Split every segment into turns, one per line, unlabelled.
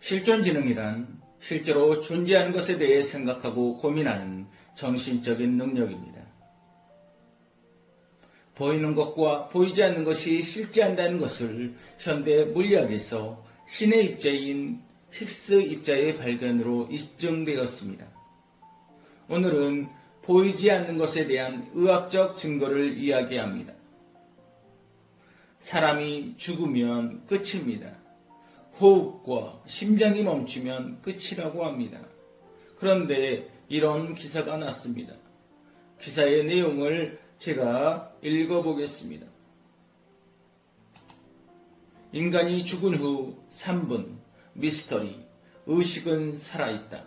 실존지능이란 실제로 존재하는 것에 대해 생각하고 고민하는 정신적인 능력입니다. 보이는 것과 보이지 않는 것이 실제한다는 것을 현대 물리학에서 신의 입자인 힉스 입자의 발견으로 입증되었습니다. 오늘은 보이지 않는 것에 대한 의학적 증거를 이야기합니다. 사람이 죽으면 끝입니다. 호흡과 심장이 멈추면 끝이라고 합니다. 그런데 이런 기사가 났습니다. 기사의 내용을 제가 읽어보겠습니다. 인간이 죽은 후 3분, 미스터리, 의식은 살아있다.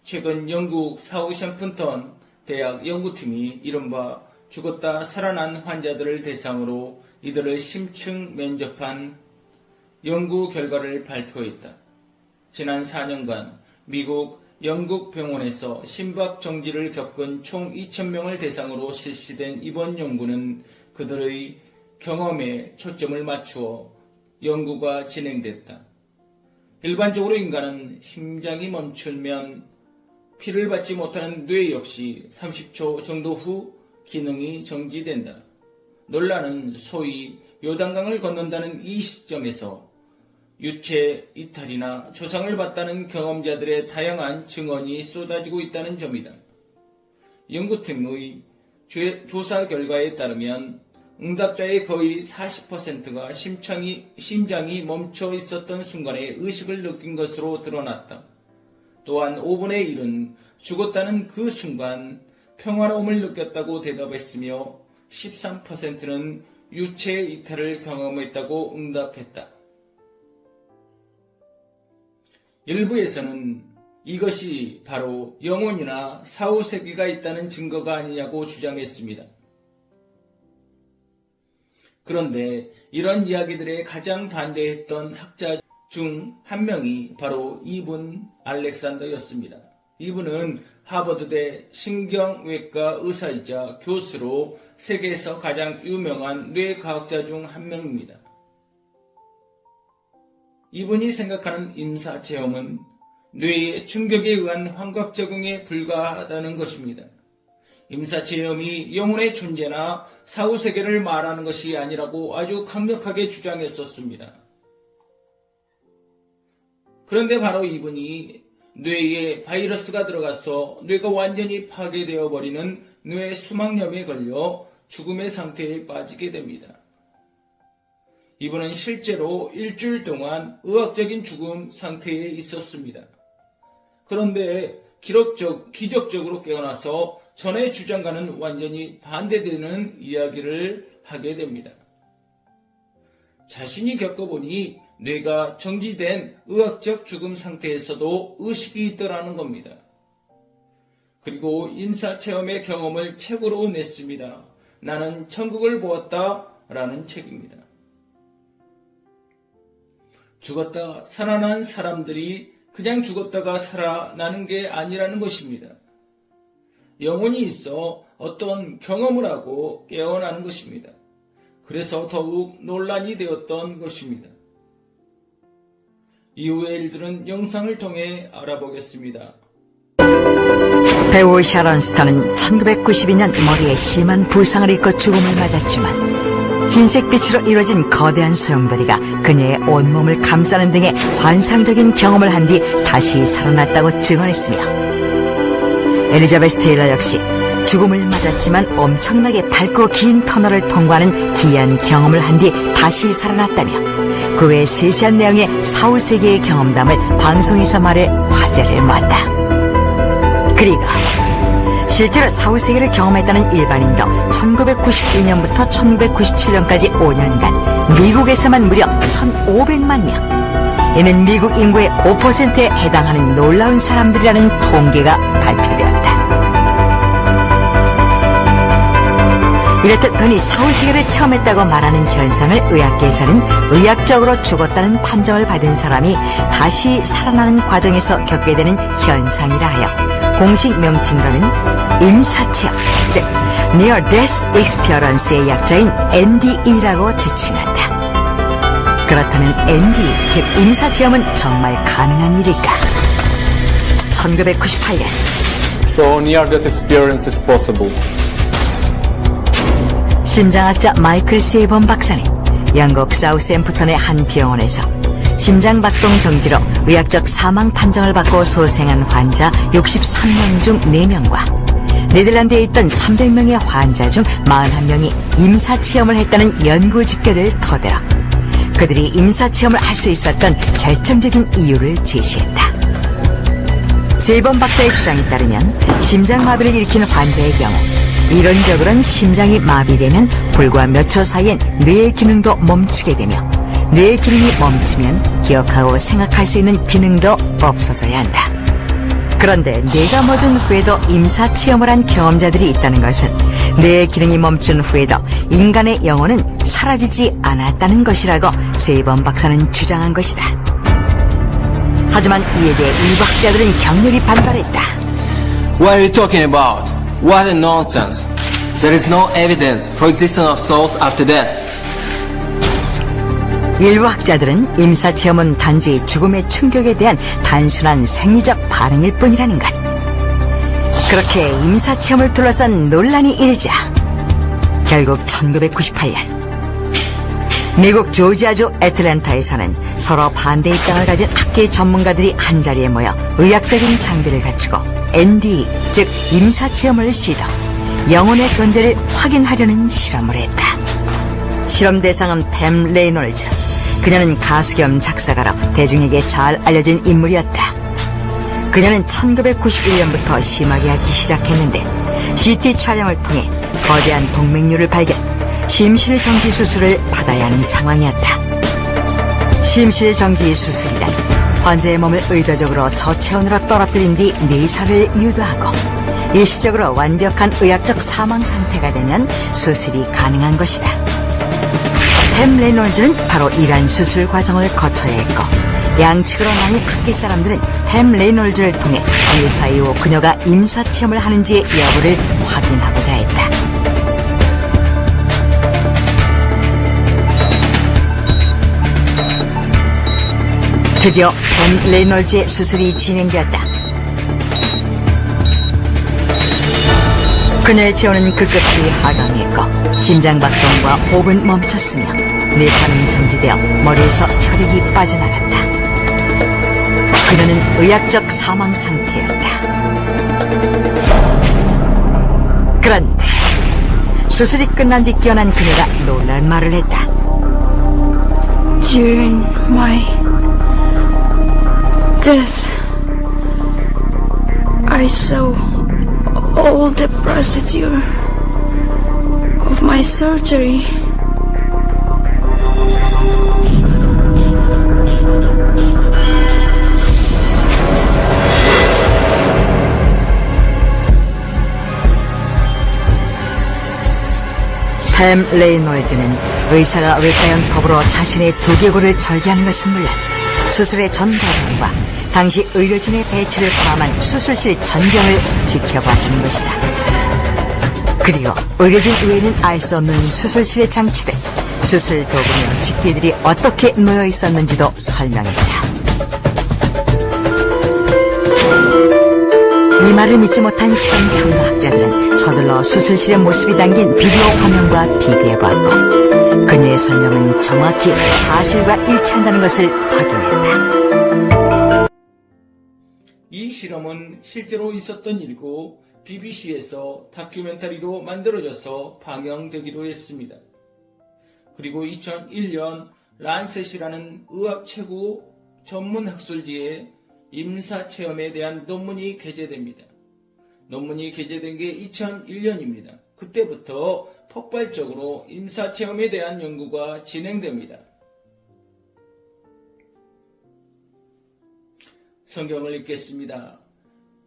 최근 영국 사우샘프턴 대학 연구팀이 이른바 죽었다 살아난 환자들을 대상으로 이들을 심층 면접한 연구 결과를 발표했다. 지난 4년간 미국 영국 병원에서 심박 정지를 겪은 총 2,000명을 대상으로 실시된 이번 연구는 그들의 경험에 초점을 맞추어 연구가 진행됐다. 일반적으로 인간은 심장이 멈추면 피를 받지 못하는 뇌 역시 30초 정도 후 기능이 정지된다. 논란은 소위 요단강을 건넌다는 이 시점에서 유체 이탈이나 조상을 봤다는 경험자들의 다양한 증언이 쏟아지고 있다는 점이다. 연구팀의 조사 결과에 따르면 응답자의 거의 40%가 심장이 멈춰 있었던 순간에 의식을 느낀 것으로 드러났다. 또한 5분의 1은 죽었다는 그 순간 평화로움을 느꼈다고 대답했으며 13%는 유체 이탈을 경험했다고 응답했다. 일부에서는 이것이 바로 영혼이나 사후세계가 있다는 증거가 아니냐고 주장했습니다. 그런데 이런 이야기들에 가장 반대했던 학자 중 한 명이 바로 이분 알렉산더였습니다. 이분은 하버드대 신경외과 의사이자 교수로 세계에서 가장 유명한 뇌과학자 중 한 명입니다. 이분이 생각하는 임사체험은 뇌의 충격에 의한 환각작용에 불과하다는 것입니다. 임사체험이 영혼의 존재나 사후세계를 말하는 것이 아니라고 아주 강력하게 주장했었습니다. 그런데 바로 이분이 뇌에 바이러스가 들어가서 뇌가 완전히 파괴되어 버리는 뇌 수막염에 걸려 죽음의 상태에 빠지게 됩니다. 이분은 실제로 일주일 동안 의학적인 죽음 상태에 있었습니다. 그런데 기적적으로 깨어나서 전의 주장과는 완전히 반대되는 이야기를 하게 됩니다. 자신이 겪어보니 뇌가 정지된 의학적 죽음 상태에서도 의식이 있더라는 겁니다. 그리고 임사체험의 경험을 책으로 냈습니다. 나는 천국을 보았다 라는 책입니다. 죽었다 살아난 사람들이 그냥 죽었다가 살아나는 게 아니라는 것입니다. 영혼이 있어 어떤 경험을 하고 깨어나는 것입니다. 그래서 더욱 논란이 되었던 것입니다. 이후의 일들은 영상을 통해 알아보겠습니다.
배우 샤론 스톤은 1992년 머리에 심한 부상을 입고 죽음을 맞았지만 흰색빛으로 이루어진 거대한 소용돌이가 그녀의 온몸을 감싸는 등의 환상적인 경험을 한 뒤 다시 살아났다고 증언했으며 엘리자베스 테일러 역시 죽음을 맞았지만 엄청나게 밝고 긴 터널을 통과하는 기이한 경험을 한 뒤 다시 살아났다며 그 외 세세한 내용의 사후세계의 경험담을 방송에서 말해 화제를 모았다. 그리고 실제로 사후세계를 경험했다는 일반인도 1992년부터 1997년까지 5년간 미국에서만 무려 1,500만 명, 이는 미국 인구의 5%에 해당하는 놀라운 사람들이라는 통계가 발표되었다. 이렇듯 흔히 사후세계를 체험했다고 말하는 현상을 의학계에서는 의학적으로 죽었다는 판정을 받은 사람이 다시 살아나는 과정에서 겪게 되는 현상이라 하여 공식 명칭으로는 임사체험, 즉 Near Death Experience의 약자인 NDE라고 지칭한다. 그렇다면 ND, 즉 임사체험은 정말 가능한 일일까? 1998년
So near-death experience is possible.
심장학자 마이클 세이번 박사는 영국 사우스앰프턴의 한 병원에서 심장박동 정지로 의학적 사망 판정을 받고 소생한 환자 63명 중 4명과 네덜란드에 있던 300명의 환자 중 41명이 임사체험을 했다는 연구 집계를 토대로 그들이 임사체험을 할 수 있었던 결정적인 이유를 제시했다. 세이번 박사의 주장에 따르면 심장마비를 일으키는 환자의 경우 이론적으로는 심장이 마비되면 불과 몇 초 사이엔 뇌의 기능도 멈추게 되며 뇌의 기능이 멈추면 기억하고 생각할 수 있는 기능도 없어져야 한다. 그런데 뇌가 멎은 후에도 임사체험을 한 경험자들이 있다는 것은 뇌의 기능이 멈춘 후에도 인간의 영혼은 사라지지 않았다는 것이라고 세이번 박사는 주장한 것이다. 하지만 이에 대해 일부 학자들은 격렬히 반발했다.
What are you talking about? What a nonsense. There is no evidence for existence of souls after death.
일부 학자들은 임사체험은 단지 죽음의 충격에 대한 단순한 생리적 반응일 뿐이라는 것. 그렇게 임사체험을 둘러싼 논란이 일자 결국 1998년 미국 조지아주 애틀랜타에서는 서로 반대 입장을 가진 학계 전문가들이 한자리에 모여 의학적인 장비를 갖추고 ND, 즉 임사체험을 시도, 영혼의 존재를 확인하려는 실험을 했다. 실험 대상은 팸 레이놀즈. 그녀는 가수 겸 작사가로 대중에게 잘 알려진 인물이었다. 그녀는 1991년부터 심하게 앓기 시작했는데 CT 촬영을 통해 거대한 동맥류를 발견, 심실정지 수술을 받아야 하는 상황이었다. 심실정지 수술이란 환자의 몸을 의도적으로 저체온으로 떨어뜨린 뒤 내사를 유도하고 일시적으로 완벽한 의학적 사망 상태가 되면 수술이 가능한 것이다. 팸 레이놀즈는 바로 이러한 수술 과정을 거쳐야 했고 양측으로 나뉜 학계 사람들은 팸 레이놀즈를 통해 의사 이후 그녀가 임사체험을 하는지의 여부를 확인하고자 했다. 드디어 팸 레이놀즈의 수술이 진행되었다. 그녀의 체온은 급격히 하강했고 심장박동과 호흡은 멈췄으며 뇌파는 정지되어 머리에서 혈액이 빠져나갔다. 그녀는 의학적 사망 상태였다. 그런데 수술이 끝난 뒤 깨어난 그녀가 놀라운 말을 했다.
During my death, I saw all the procedure of my surgery.
팸 레이놀즈는 의사가 외과연 더불어 자신의 두개골을 절개하는 것은 물론 수술의 전 과정과 당시 의료진의 배치를 포함한 수술실 전경을 지켜봤다는 것이다. 그리고 의료진 외에는 알 수 없는 수술실에 장치된 수술 도구며 집기들이 어떻게 놓여 있었는지도 설명했다. 이 말을 믿지 못한 실험 참가학자들은 서둘러 수술실의 모습이 담긴 비디오 화면과 비교해보았고 그녀의 설명은 정확히 사실과 일치한다는 것을 확인했다.
이 실험은 실제로 있었던 일이고 BBC에서 다큐멘터리도 만들어져서 방영되기도 했습니다. 그리고 2001년 란셋이라는 의학 최고 전문 학술지에 임사체험에 대한 논문이 게재됩니다. 논문이 게재된 게 2001년입니다. 그때부터 폭발적으로 임사체험에 대한 연구가 진행됩니다. 성경을 읽겠습니다.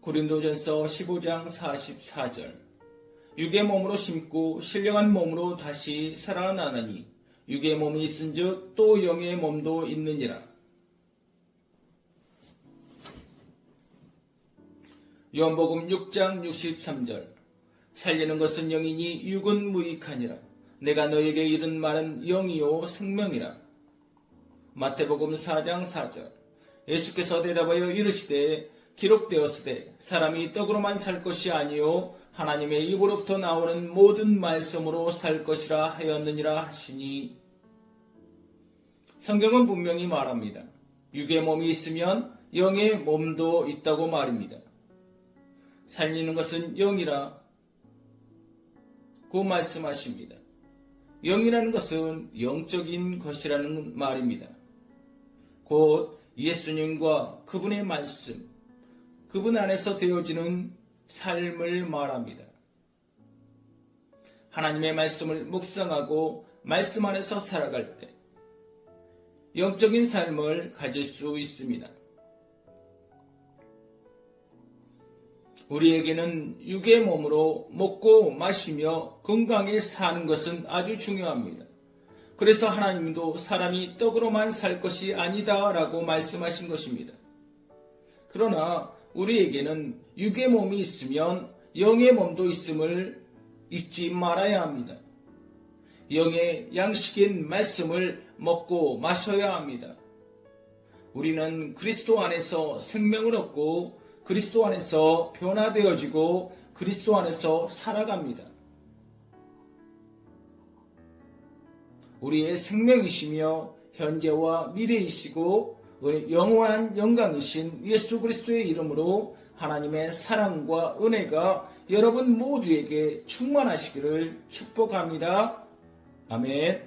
고린도전서 15장 44절. 육의 몸으로 심고 신령한 몸으로 다시 살아나나니 육의 몸이 있은즉 또 영의 몸도 있느니라. 요한복음 6장 63절. 살리는 것은 영이니 육은 무익하니라. 내가 너에게 이른 말은 영이요 생명이라. 마태복음 4장 4절. 예수께서 대답하여 이르시되 기록되었으되 사람이 떡으로만 살 것이 아니요 하나님의 입으로부터 나오는 모든 말씀으로 살 것이라 하였느니라 하시니, 성경은 분명히 말합니다. 육의 몸이 있으면 영의 몸도 있다고 말입니다. 살리는 것은 영이라고 말씀하십니다. 영이라는 것은 영적인 것이라는 말입니다. 곧 예수님과 그분의 말씀, 그분 안에서 되어지는 삶을 말합니다. 하나님의 말씀을 묵상하고 말씀 안에서 살아갈 때 영적인 삶을 가질 수 있습니다. 우리에게는 육의 몸으로 먹고 마시며 건강히 사는 것은 아주 중요합니다. 그래서 하나님도 사람이 떡으로만 살 것이 아니다 라고 말씀하신 것입니다. 그러나 우리에게는 육의 몸이 있으면 영의 몸도 있음을 잊지 말아야 합니다. 영의 양식인 말씀을 먹고 마셔야 합니다. 우리는 그리스도 안에서 생명을 얻고 그리스도 안에서 변화되어지고 그리스도 안에서 살아갑니다. 우리의 생명이시며 현재와 미래이시고 영원한 영광이신 예수 그리스도의 이름으로 하나님의 사랑과 은혜가 여러분 모두에게 충만하시기를 축복합니다. 아멘.